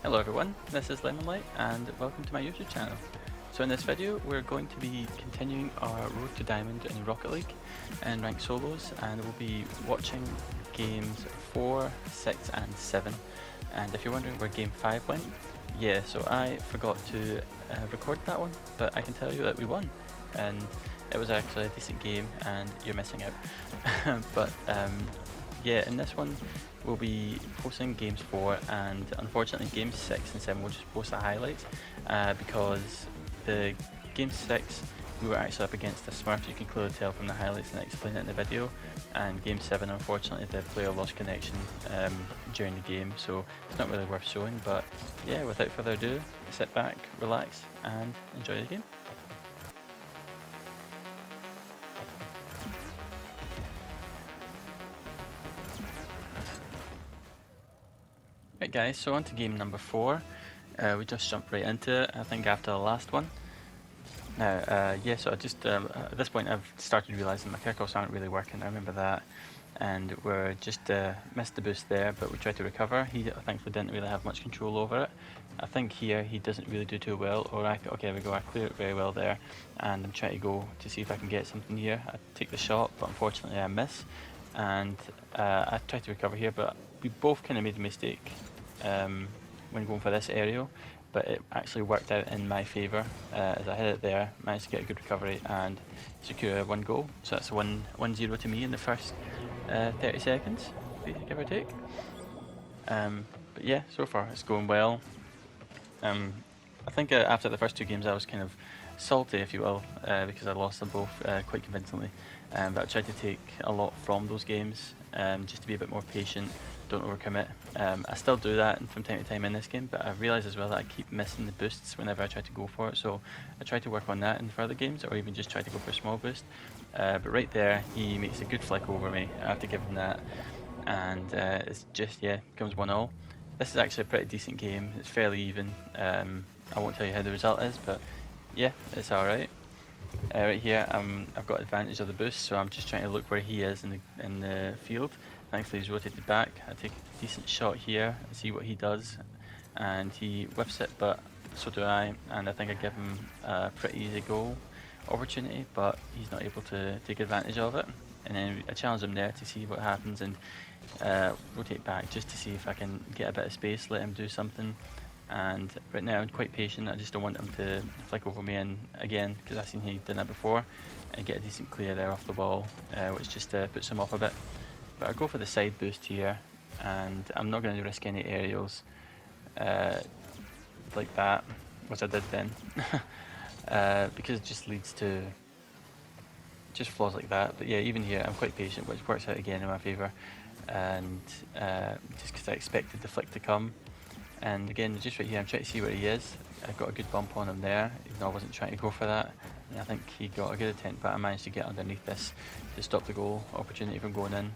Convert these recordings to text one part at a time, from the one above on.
Hello everyone, this is Lemonlight and welcome to my YouTube channel. So in this video we're going to be continuing our Road to Diamond in Rocket League and ranked solos, and we'll be watching games 4, 6 and 7. And if you're wondering where game 5 went, yeah, so I forgot to record that one, but I can tell you that we won. And it was actually a decent game and you're missing out. But yeah, in this one we'll be posting games 4, and unfortunately games 6 and 7 we'll just post the highlights because the game 6 we were actually up against a Smurf. You can clearly tell from the highlights and I explain it in the video. And game 7, unfortunately the player lost connection during the game, so it's not really worth showing. But yeah, without further ado, sit back, relax and enjoy the game. Right guys, so on to game number 4. We just jumped right into it, I think after the last one. Now, yeah, so I just, at this point I've started realising my kickoffs aren't really working, I remember that. And we're just missed the boost there, but we tried to recover. He thankfully didn't really have much control over it. I think here he doesn't really do too well, or okay, there we go, I clear it very well there. And I'm trying to go to see if I can get something here. I take the shot, but unfortunately I miss. And I tried to recover here, but we both kind of made a mistake when going for this aerial, but it actually worked out in my favour as I hit it there, managed to get a good recovery and secure one goal. So that's 1-0 to me in the first 30 seconds, give or take. But yeah, so far it's going well. I think after the first two games I was kind of salty, if you will, because I lost them both quite convincingly. But I tried to take a lot from those games, just to be a bit more patient, don't overcommit. I still do that from time to time in this game, but I realise as well that I keep missing the boosts whenever I try to go for it, so I try to work on that in further games, or even just try to go for a small boost. But right there, he makes a good flick over me, I have to give him that, and it's just, yeah, comes 1-1. This is actually a pretty decent game, it's fairly even. I won't tell you how the result is, but yeah, it's alright. Right here, I've got advantage of the boost, so I'm just trying to look where he is in the field. Thankfully he's rotated back. I take a decent shot here and see what he does, and he whiffs it, but so do I, and I think I give him a pretty easy goal opportunity, but he's not able to take advantage of it. And then I challenge him there to see what happens, and rotate back just to see if I can get a bit of space, let him do something. And right now I'm quite patient, I just don't want him to flick over me, and again, because I've seen he done that before, and get a decent clear there off the ball, which just puts him off a bit. But I go for the side boost here, and I'm not going to risk any aerials like that, which I did then, because it just leads to just flaws like that. But yeah, even here I'm quite patient, which works out again in my favour, and just because I expected the flick to come. And again, just right here, I'm trying to see where he is. I got a good bump on him there, even though I wasn't trying to go for that. And I think he got a good attempt, but I managed to get underneath this to stop the goal opportunity from going in.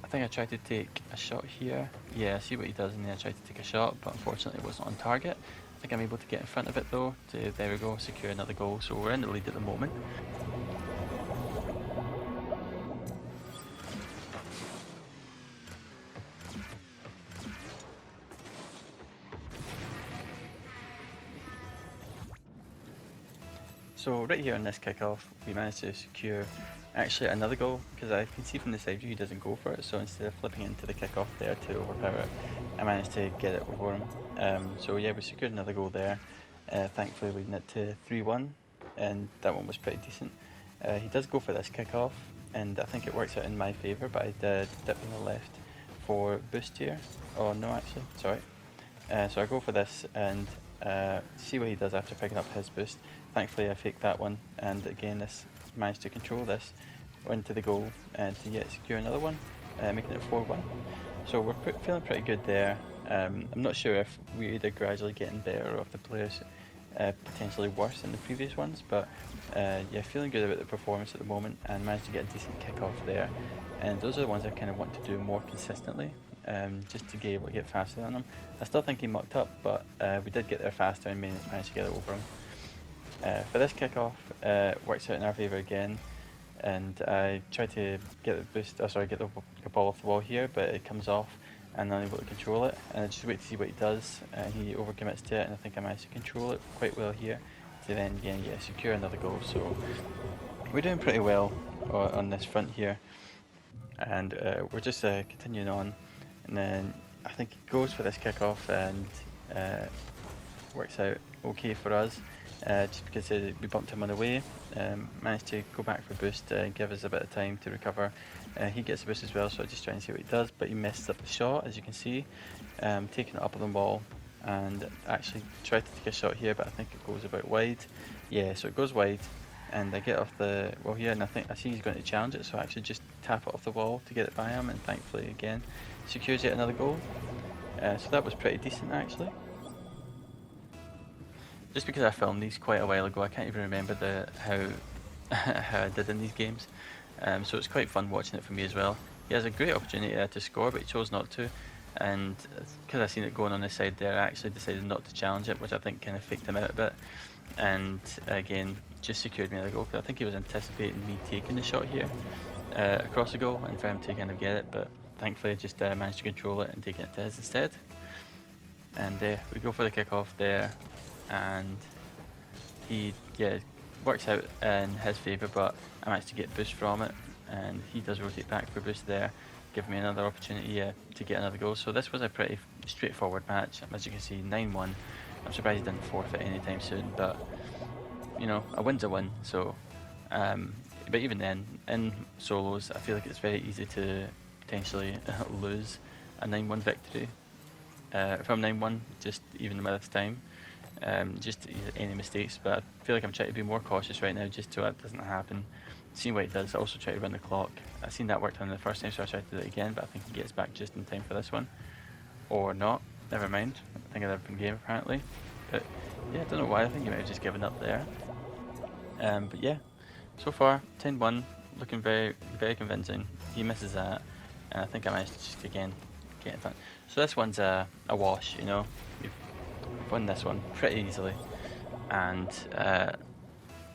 I think I tried to take a shot here. Yeah, see what he does, and then I tried to take a shot, but unfortunately it wasn't on target. I think I'm able to get in front of it though, there we go, secure another goal. So we're in the lead at the moment. So right here on this kickoff, we managed to secure actually another goal, because I can see from the side view he doesn't go for it, so instead of flipping into the kickoff there to overpower it, I managed to get it over him. So yeah, we secured another goal there, thankfully leading it to 3-1, and that one was pretty decent. He does go for this kickoff, and I think it works out in my favour, but I did dip on the left for boost here. Oh no, actually, sorry. So I go for this and see what he does after picking up his boost. Thankfully I faked that one, and again this managed to control this into the goal and to yet secure another one, making it 4-1. So we're feeling pretty good there. I'm not sure if we're either gradually getting better or if the players potentially worse than the previous ones, but yeah, feeling good about the performance at the moment, and managed to get a decent kick-off there. And those are the ones I kind of want to do more consistently, just to be able to get faster than them. I still think he mucked up, but we did get there faster and managed to get it over him. For this kickoff, works out in our favour again, and I try to get the boost, get the ball off the wall here, but it comes off, and unable to control it. And I just wait to see what he does. He overcommits to it, and I think I managed to control it quite well here to then again secure another goal. So we're doing pretty well on this front here, and we're just continuing on. And then I think he goes for this kickoff and works out okay for us. Just because we bumped him on the way, managed to go back for boost and give us a bit of time to recover. He gets a boost as well, so I just try and see what he does, but he messed up the shot, as you can see, taking it up on the wall, and actually tried to take a shot here, but I think it goes about wide. Yeah, so it goes wide, and I get off the wall here, and I see he's going to challenge it, so I actually just tap it off the wall to get it by him, and thankfully again secures yet another goal. So that was pretty decent actually. Just because I filmed these quite a while ago, I can't even remember how how I did in these games. So it's quite fun watching it for me as well. He has a great opportunity to score, but he chose not to. And because I seen it going on this side there, I actually decided not to challenge it, which I think kind of faked him out a bit. And again, just secured me the goal, because I think he was anticipating me taking the shot here across the goal, and for him to kind of get it. But thankfully, I just managed to control it and take it to his instead. And we go for the kickoff there, and he works out in his favour, but I managed to get boost from it, and he does rotate back for boost there, give me another opportunity to get another goal. So this was a pretty straightforward match. As you can see, 9-1. I'm surprised he didn't forfeit anytime soon, but you know, a win's a win. So but even then, in solos, I feel like it's very easy to potentially lose a 9-1 victory from 9-1, just even with this time. Just any mistakes, but I feel like I'm trying to be more cautious right now just so that doesn't happen. Seeing what he does, I also try to run the clock. I've seen that worked on the first time, so I tried to do it again, but I think he gets back just in time for this one. Or not, never mind. I think I've been game apparently. But yeah, I don't know why, I think he might have just given up there. But yeah, so far, 10-1, looking very, very convincing. He misses that, and I think I managed to just again get in front. So this one's a wash, you know. We've won this one pretty easily, and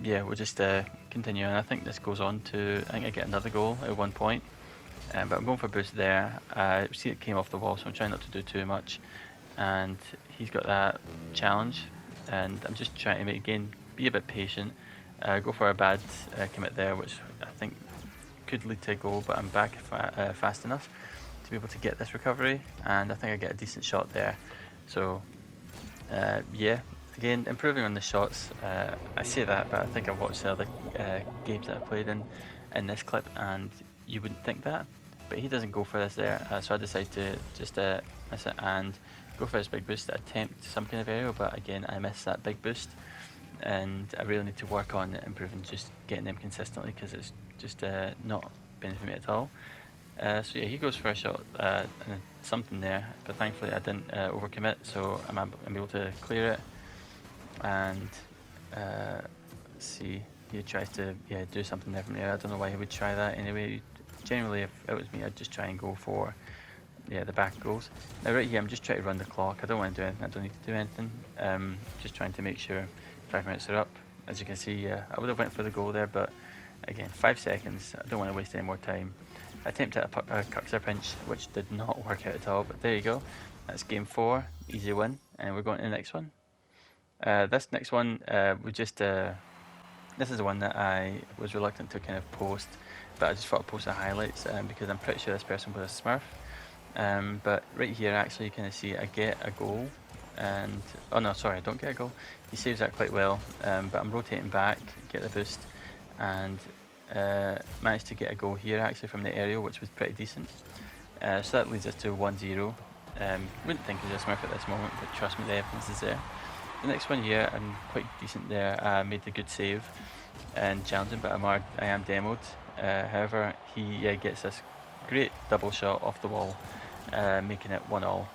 yeah, we'll just continue. And I think this goes on to, I think I get another goal at one point, but I'm going for boost there. See it came off the wall, so I'm trying not to do too much, and he's got that challenge, and I'm just trying to make, again, be a bit patient, go for a bad commit there, which I think could lead to a goal, but I'm back fast enough to be able to get this recovery, and I think I get a decent shot there. So yeah, again, improving on the shots. I say that, but I think I've watched the other games that I played in this clip, and you wouldn't think that. But he doesn't go for this there, so I decided to just miss it and go for his big boost, attempt some kind of aerial, but again, I missed that big boost, and I really need to work on improving just getting them consistently, because it's just not benefiting me at all. So yeah, he goes for a shot and something there, but thankfully I didn't overcommit, so I'm able to clear it. And let's see, he tries to do something there from there. I don't know why he would try that anyway. Generally, if it was me, I'd just try and go for the back goals. Now right here, I'm just trying to run the clock. I don't want to do anything. I don't need to do anything. Just trying to make sure 5 minutes are up. As you can see, I would have went for the goal there, but again, 5 seconds. I don't want to waste any more time. I attempted a Kirksir pinch, which did not work out at all, but there you go. That's game 4, easy win, and we're going to the next one. This next one, this is the one that I was reluctant to kind of post, but I just thought I'd post the highlights because I'm pretty sure this person was a Smurf. But right here, actually, you kind of see I get a goal, and oh no, sorry, I don't get a goal. He saves that quite well, but I'm rotating back, get the boost, and managed to get a goal here actually from the aerial, which was pretty decent. So that leads us to 1-0. Wouldn't think he's a Smurf at this moment, but trust me, the evidence is there. The next one here, I'm quite decent there. I made a good save and challenging, but I am demoed. However, he gets this great double shot off the wall, making it 1-1.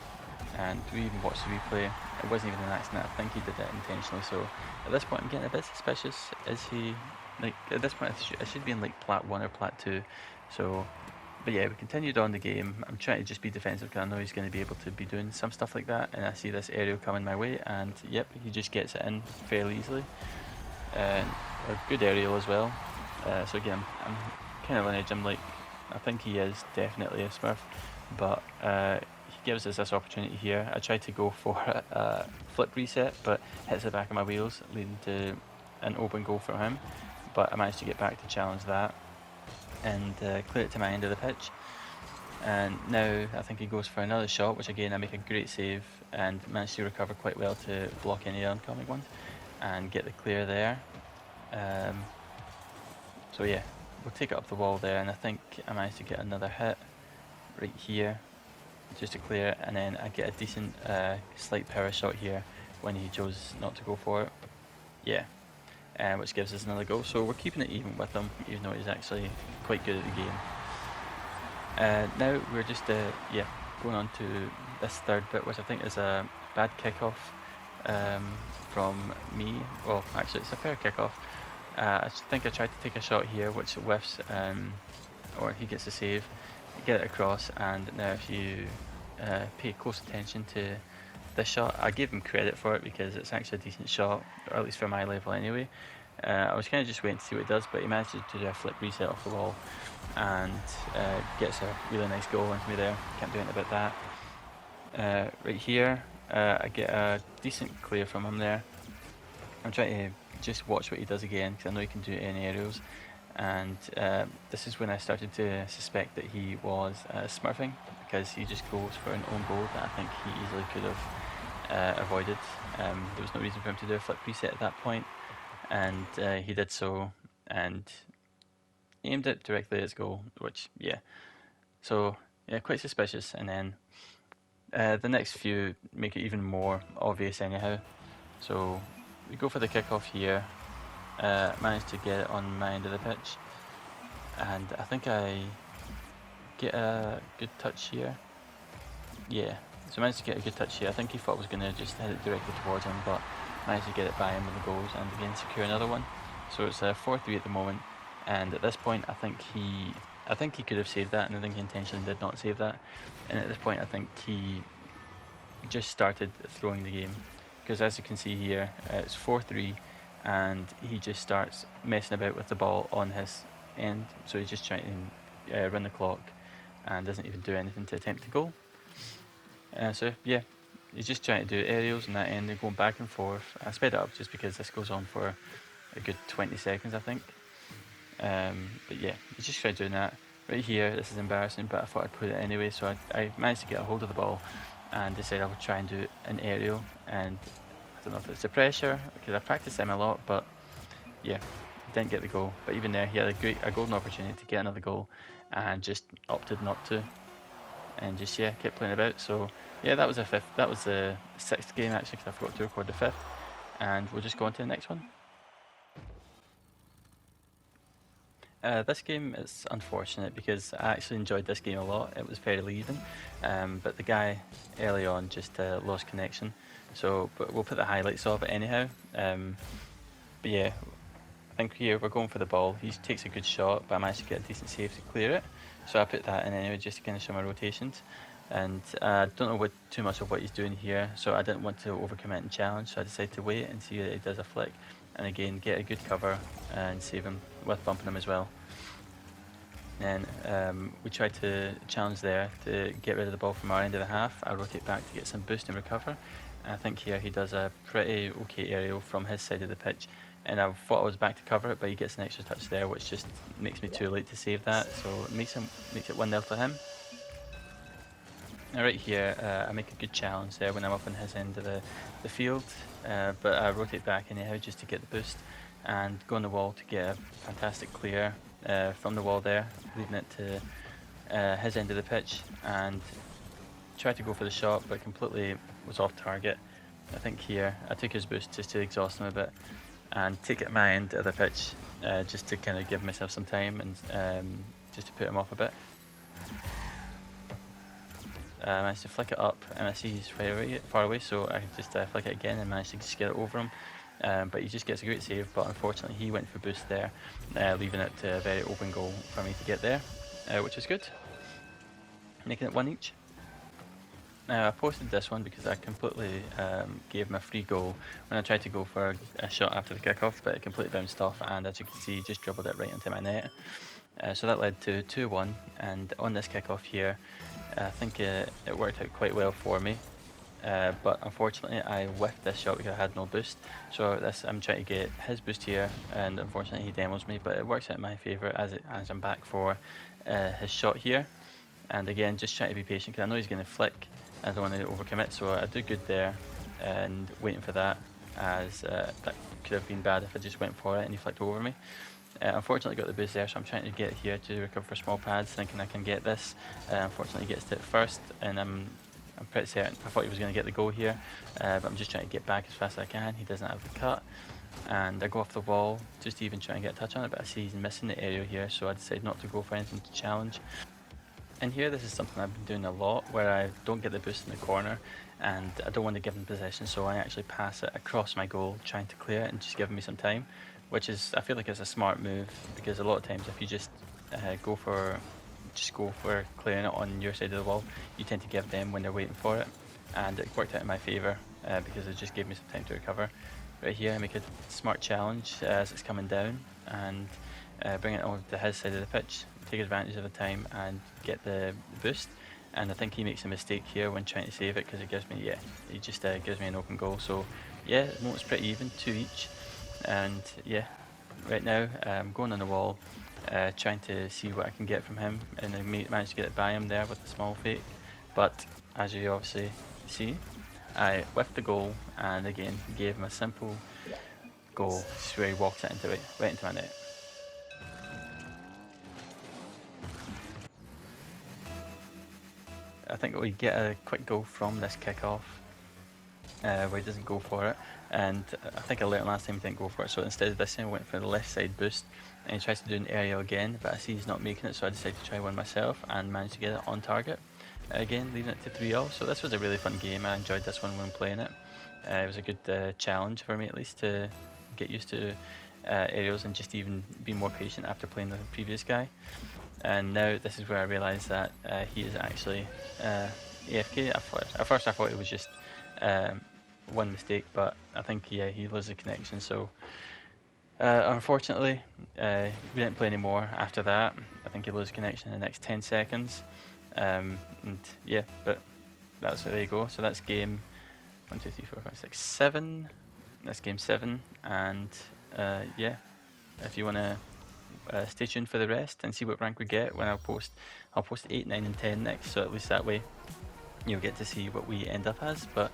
And we even watched the replay. It wasn't even an accident. I think he did it intentionally. So at this point, I'm getting a bit suspicious. Is he, like, at this point, I should be in like plat 1 or plat 2. So, but yeah, we continued on the game. I'm trying to just be defensive because I know he's going to be able to be doing some stuff like that. And I see this aerial coming my way, and yep, he just gets it in fairly easily. And a good aerial as well. So again, I'm kind of on edge. I'm like, I think he is definitely a Smurf, but he gives us this opportunity here. I tried to go for a flip reset, but hits the back of my wheels, leading to an open goal from him. But I managed to get back to challenge that and clear it to my end of the pitch. And now I think he goes for another shot, which again I make a great save and manage to recover quite well to block any oncoming ones and get the clear there. So yeah, we'll take it up the wall there, and I think I managed to get another hit right here just to clear it, and then I get a decent slight power shot here when he chose not to go for it. Yeah, which gives us another goal. So we're keeping it even with him, even though he's actually quite good at the game. Now we're just going on to this third bit, which I think is a bad kickoff from me. Well, actually it's a fair kickoff. I think I tried to take a shot here which whiffs, or he gets a save, get it across, and now if you pay close attention to this shot, I gave him credit for it because it's actually a decent shot, or at least for my level anyway. I was kind of just waiting to see what he does, but he managed to do a flip reset off the wall and gets a really nice goal into me there. Can't do anything about that. Right here, I get a decent clear from him there. I'm trying to just watch what he does again because I know he can do it in aerials, and this is when I started to suspect that he was smurfing, because he just goes for an own goal that I think he easily could have avoided. There was no reason for him to do a flip reset at that point, and he did so and aimed it directly at his goal, which so quite suspicious. And then the next few make it even more obvious anyhow. So we go for the kickoff here, managed to get it on my end of the pitch, and I think I get a good touch here. Yeah, so I managed to get a good touch here. I think he thought I was going to just hit it directly towards him, but managed to get it by him with the goals and again secure another one. So it's a 4-3 at the moment, and at this point I think he could have saved that, and I think he intentionally did not save that. And at this point I think he just started throwing the game, because as you can see here, it's 4-3 and he just starts messing about with the ball on his end. So he's just trying to run the clock and doesn't even do anything to attempt the goal. So yeah, he's just trying to do aerials on that end and going back and forth. I sped it up just because this goes on for a good 20 seconds I think. But yeah, he's just tried doing that. Right here, this is embarrassing, but I thought I'd put it anyway, so I managed to get a hold of the ball and decided I would try and do an aerial. And I don't know if it's the pressure, because I practiced them a lot, but yeah, didn't get the goal. But even there, he had a golden opportunity to get another goal and just opted not to, and just kept playing about. So yeah, that was the sixth game actually, because I forgot to record the fifth, and we'll just go on to the next one. This game is unfortunate because I actually enjoyed this game a lot. It was fairly even, but the guy early on just lost connection. So, but we'll put the highlights of it anyhow. But yeah, I think here we're going for the ball. He takes a good shot, but I managed to get a decent save to clear it. So I put that in anyway just to kind of show my rotations. And I don't know too much of what he's doing here, so I didn't want to overcommit and challenge, so I decided to wait and see that he does a flick, and again get a good cover and save him with bumping him as well. Then we tried to challenge there to get rid of the ball from our end of the half. I rotate back to get some boost and recover. And I think here he does a pretty okay aerial from his side of the pitch, and I thought I was back to cover it, but he gets an extra touch there, which just makes me too late to save that, so it makes it 1-0 to him. Now right here, I make a good challenge there when I'm up on his end of the field, but I rotate back anyhow just to get the boost and go on the wall to get a fantastic clear from the wall there, leaving it to his end of the pitch, and tried to go for the shot but completely was off target. I think here I took his boost just to exhaust him a bit and take it at my end of the pitch, just to kind of give myself some time and just to put him off a bit. I managed to flick it up, and I see he's far away, so I just flick it again and managed to just get it over him. But he just gets a great save, but unfortunately he went for boost there, leaving it to a very open goal for me to get there, which is good. Making it 1 each. Now I posted this one because I completely gave him a free goal when I tried to go for a shot after the kickoff, but it completely bounced off, and as you can see, just dribbled it right into my net. So that led to 2-1, and on this kickoff here, I think it worked out quite well for me. But unfortunately I whiffed this shot because I had no boost. So I'm trying to get his boost here, and unfortunately he demos me, but it works out in my favour as I'm back for his shot here. And again, just trying to be patient because I know he's going to flick. I don't want to overcommit, so I do good there and waiting for that, as that could have been bad if I just went for it and he flicked over me. Unfortunately got the boost there, so I'm trying to get here to recover for small pads, thinking I can get this. Unfortunately he gets to it first, and I'm pretty certain. I thought he was going to get the goal here, but I'm just trying to get back as fast as I can. He doesn't have the cut, and I go off the wall just to even try and get a touch on it, but I see he's missing the area here, so I decide not to go for anything to challenge. And here, this is something I've been doing a lot, where I don't get the boost in the corner, and I don't want to give him possession, so I actually pass it across my goal, trying to clear it and just giving me some time, which is, I feel like, it's a smart move, because a lot of times if you just go for clearing it on your side of the wall, you tend to give them when they're waiting for it, and it worked out in my favour because it just gave me some time to recover. Right here I make a smart challenge as it's coming down, and bring it over to his side of the pitch, take advantage of the time and get the boost. And I think he makes a mistake here when trying to save it, because it gives me, he just gives me an open goal. So yeah, the moment's pretty even, 2 each. And yeah, right now I'm going on the wall, trying to see what I can get from him, and I managed to get it by him there with a small fake. But as you obviously see, I whiffed the goal, and again gave him a simple goal, just where he walks it right into my net. I think we get a quick goal from this kickoff, where he doesn't go for it, and I think I learned last time he didn't go for it, so instead of this time I went for the left side boost, and he tries to do an aerial again, but I see he's not making it, so I decided to try one myself and managed to get it on target. Again, leaving it to 3-0, so this was a really fun game. I enjoyed this one when playing it. It was a good challenge for me, at least, to get used to aerials and just even be more patient after playing the previous guy. And now this is where I realised that he is actually AFK. At first I thought it was just one mistake, but I think he loses the connection. So unfortunately, we didn't play anymore after that. I think he loses connection in the next 10 seconds. And yeah, but there you go. So that's game 1, 2, 3, 4, 5, 6, 7. That's game 7, and yeah, if you want to stay tuned for the rest and see what rank we get when I'll post 8, 9 and 10 next, so at least that way you'll get to see what we end up as. But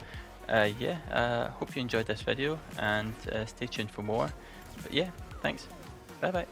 yeah, hope you enjoyed this video, and stay tuned for more. But yeah, thanks, bye bye.